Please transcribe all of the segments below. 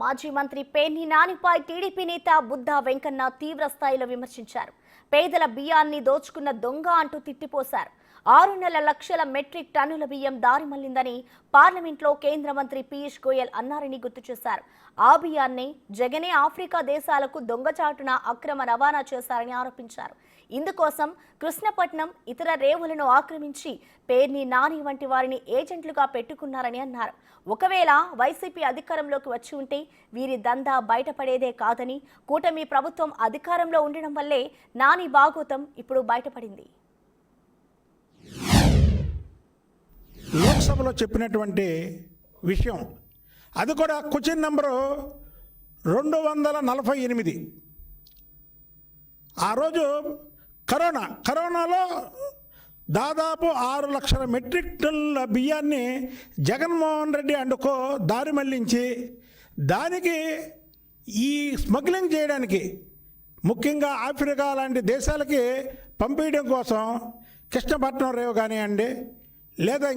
మాజీ మంత్రి పేర్ని నానిపై టీడీపీ నేత బుద్ధా వెంకన్న తీవ్ర స్థాయిలో విమర్శించారు. పేదల బియ్యాన్ని దోచుకున్న దొంగ అంటూ తిట్టిపోశారు. 6 లక్షల మెట్రిక్ టన్నుల బియ్యం దారి మళ్లిందని పార్లమెంట్లో కేంద్ర మంత్రి పీయూష్ గోయల్ అన్నారని గుర్తు చేశారు. ఆ బియ్యాన్ని జగనే ఆఫ్రికా దేశాలకు దొంగచాటున అక్రమ రవాణా చేశారని ఆరోపించారు. ఇందుకోసం కృష్ణపట్నం ఇతర రేవులను ఆక్రమించి పేర్ని నాని వంటి వారిని ఏజెంట్లుగా పెట్టుకున్నారని అన్నారు. ఒకవేళ వైసీపీ అధికారంలోకి వచ్చి ఉంటే వీరి దందా బయటపడేదే కాదని, కూటమి ప్రభుత్వం అధికారంలో ఉండడం వల్లే నాని బాగోతం ఇప్పుడు బయటపడింది. లోక్సభలో చెప్పినటువంటి విషయం అది కూడా క్వశ్చన్ నెంబరు 248. ఆ రోజు కరోనాలో దాదాపు 6 లక్షల మెట్రిక్ టన్నుల బియ్యాన్ని జగన్మోహన్ రెడ్డి అండుకో దారి మళ్లించి దానికి ఈ స్మగ్లింగ్ చేయడానికి ముఖ్యంగా ఆఫ్రికా లాంటి దేశాలకి పంపించడం కోసం కృష్ణపట్నం రేవు కానివ్వండి, లేదా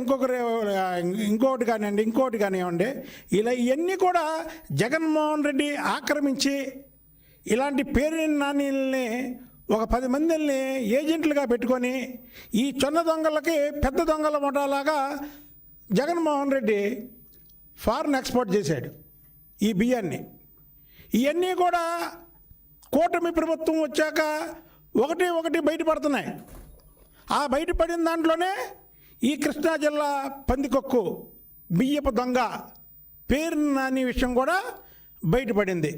ఇంకోటి కానివ్వండి, ఇలా ఇవన్నీ కూడా జగన్మోహన్ రెడ్డి ఆక్రమించి ఇలాంటి పేరు నాణ్యుల్ని ఒక 10 మందిని ఏజెంట్లుగా పెట్టుకొని ఈ చిన్న దొంగలకి పెద్ద దొంగల ముఠాలాగా జగన్మోహన్ రెడ్డి ఫారెన్ ఎక్స్పోర్ట్ చేశాడు ఈ బియ్యాన్ని. ఇవన్నీ కూడా కూటమి ప్రభుత్వం వచ్చాక ఒకటి బయటపడుతున్నాయి. ఆ బయటపడిన దాంట్లోనే ఈ కృష్ణా జిల్లా పందికొక్కు బియ్యపు దొంగ పేరు నాని విషయం కూడా బయటపడింది.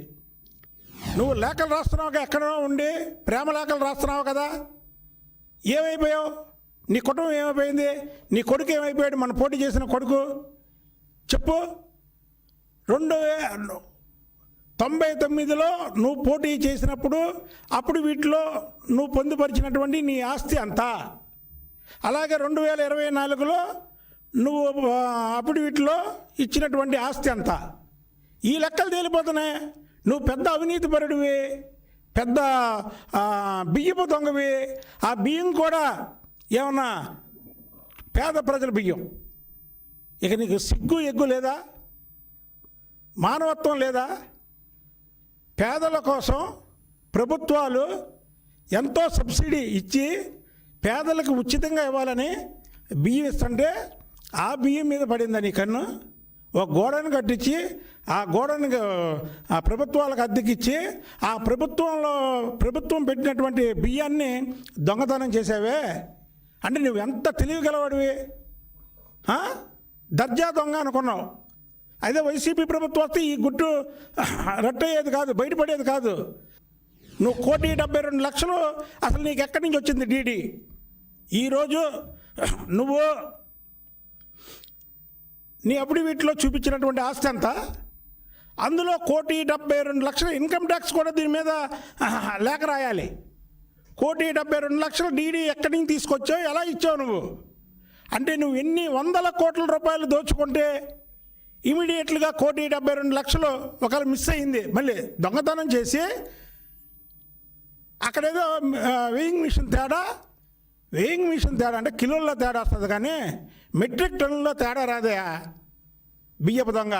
నువ్వు లేఖలు రాస్తున్నావు, ఎక్కడో ఉండి ప్రేమ లేఖలు రాస్తున్నావు కదా, ఏమైపోయావు? నీ కుటుంబం ఏమైపోయింది? నీ కొడుకు ఏమైపోయాడు? మన పోటీ చేసిన కొడుకు చెప్పు. 1999లో నువ్వు పోటీ చేసినప్పుడు అప్పుడు వీటిలో నువ్వు పొందుపరిచినటువంటి నీ ఆస్తి అంతా, అలాగే 2024లో నువ్వు అప్పుడు వీటిలో ఇచ్చినటువంటి ఆస్తి అంతా, ఈ లెక్కలు తేలిపోతున్నాయి. నువ్వు పెద్ద అవినీతి పరుడివి, పెద్ద బియ్యపు దొంగవి. ఆ బియ్యం కూడా ఏమన్నా పేద ప్రజల బియ్యం. ఇక నీకు సిగ్గు ఎగ్గు లేదా? మానవత్వం లేదా? పేదల కోసం ప్రభుత్వాలు ఎంతో సబ్సిడీ ఇచ్చి పేదలకు ఉచితంగా ఇవ్వాలని బియ్యం ఇస్తుంటే ఆ బియ్యం మీద పడిందా నీ కన్ను? ఒక గోడను కట్టించి ఆ గోడను ఆ ప్రభుత్వాలకు అద్దెకిచ్చి ఆ ప్రభుత్వం పెట్టినటువంటి బియ్యాన్ని దొంగతనం చేసావే అంటే నువ్వు ఎంత తెలివిగలవాడివి? దర్జా దొంగ అనుకున్నావు. అదే వైసీపీ ప్రభుత్వం వస్తే ఈ గుట్టు రట్టయ్యేది కాదు, బయటపడేది కాదు. నువ్వు 1,72,00,000 అసలు నీకు ఎక్కడి నుంచి వచ్చింది డీడీ? ఈరోజు నువ్వు నీ అప్పుడు వీటిలో చూపించినటువంటి ఆస్తి అంతా, అందులో 1,72,00,000 ఇన్కమ్ ట్యాక్స్ కూడా దీని మీద లేఖ రాయాలి. 1,72,00,000 డీడీ ఎక్కడి నుంచి తీసుకొచ్చావు, ఎలా ఇచ్చావు నువ్వు? అంటే నువ్వు ఎన్ని వందల కోట్ల రూపాయలు దోచుకుంటే ఇమీడియట్లుగా 1,72,00,000 ఒకవేళ మిస్ అయింది, మళ్ళీ దొంగతనం చేసి అక్కడేదో వెయింగ్ మిషన్ తేడా అంటే కిలోల్లో తేడా వస్తుంది కానీ మెట్రిక్ టన్నుల్లో తేడా రాదే బియ్యపు దొంగ.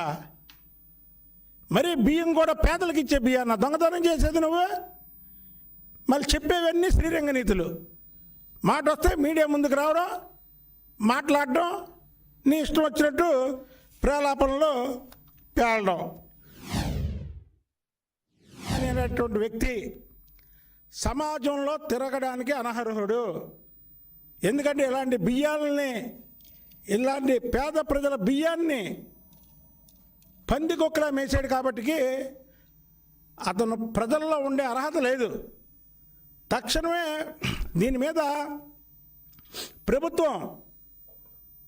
మరి బియ్యం కూడా పేదలకు ఇచ్చే బియ్యాన్ని దొంగతనం చేసేది నువ్వు. మళ్ళీ చెప్పేవన్నీ శ్రీరంగ నీతులు. మాట వస్తే మీడియా ముందుకు రావడం, మాట్లాడడం, నీ ఇష్టం వచ్చినట్టు ప్రేలాపనలో పేలడం అనేటువంటి వ్యక్తి సమాజంలో తిరగడానికి అనర్హుడు. ఎందుకంటే ఇలాంటి పేద ప్రజల బియ్యాన్ని పందికొక్కలా మేసాడు కాబట్టి అతను ప్రజల్లో ఉండే అర్హత లేదు. తక్షణమే దీని మీద ప్రభుత్వం,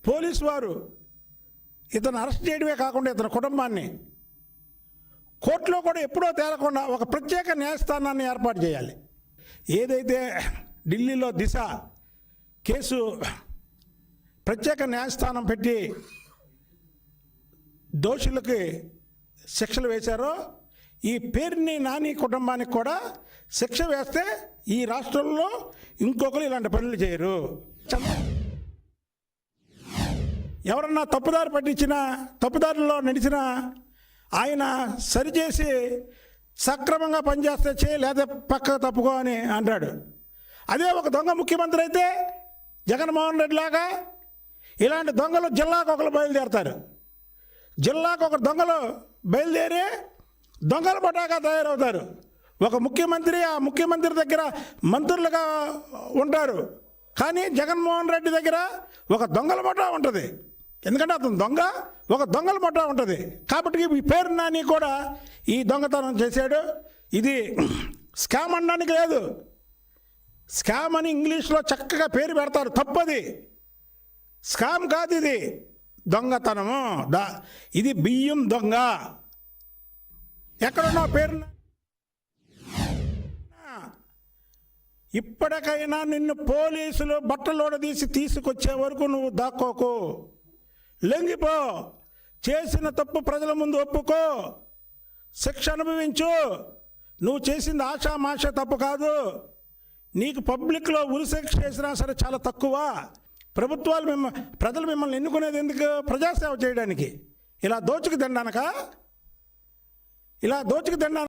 పోలీసు వారు ఇతను అరెస్ట్ చేయడమే కాకుండా ఇతని కుటుంబాన్ని కోర్టులో కూడా ఎప్పుడో తేలకుండా ఒక ప్రత్యేక న్యాయస్థానాన్ని ఏర్పాటు చేయాలి. ఏదైతే ఢిల్లీలో దిశ కేసు ప్రత్యేక న్యాయస్థానం పెట్టి దోషులకి శిక్షలు వేశారో, ఈ పేర్ని నాని కుటుంబానికి కూడా శిక్ష వేస్తే ఈ రాష్ట్రంలో ఇంకొకరు ఇలాంటి పనులు చేయరు. ఎవరన్నా తప్పుదారిలో నడిచినా ఆయన సరిచేసి సక్రమంగా పనిచేస్తే చేయి, లేదా పక్కకు తప్పుకో అని అంటాడు. అదే ఒక దొంగ ముఖ్యమంత్రి అయితే జగన్మోహన్ రెడ్డి లాగా ఇలాంటి దొంగలు జిల్లాకు ఒకరు బయలుదేరతారు. జిల్లాకు ఒక దొంగలు బయలుదేరి దొంగల పటాగా తయారవుతారు. ఒక ముఖ్యమంత్రి, ఆ ముఖ్యమంత్రి దగ్గర మంత్రులుగా ఉంటారు. కానీ జగన్మోహన్ రెడ్డి దగ్గర ఒక దొంగల పటా ఉంటుంది. ఎందుకంటే అతను దొంగ, ఒక దొంగల పటా ఉంటుంది. కాబట్టి ఈ పేరు నాని కూడా ఈ దొంగతనం చేశాడు. ఇది స్కామ్ అనడానికి లేదు. స్కామ్ అని ఇంగ్లీష్లో చక్కగా పేరు పెడతారు, తప్పది. స్కామ్ కాదు, ఇది దొంగతనము. ఇది బియ్యం దొంగ. ఎక్కడున్నా పేరు. ఇప్పటికైనా నిన్ను పోలీసులు బట్టలోడదీసి తీసుకొచ్చే వరకు నువ్వు దాక్కోకు, లొంగిపో. చేసిన తప్పు ప్రజల ముందు ఒప్పుకో, శిక్ష అనుభవించు. నువ్వు చేసింది ఆషామాష తప్పు కాదు. నీకు పబ్లిక్లో ఉరిశిక్ష చేసినా సరే చాలా తక్కువ. ప్రభుత్వాలు ప్రజలు మిమ్మల్ని ఎన్నుకునేది ఎందుకు? ప్రజాసేవ చేయడానికి. ఇలా దోచుకు తినడానికా? ఇలా దోచుకు తినడానికి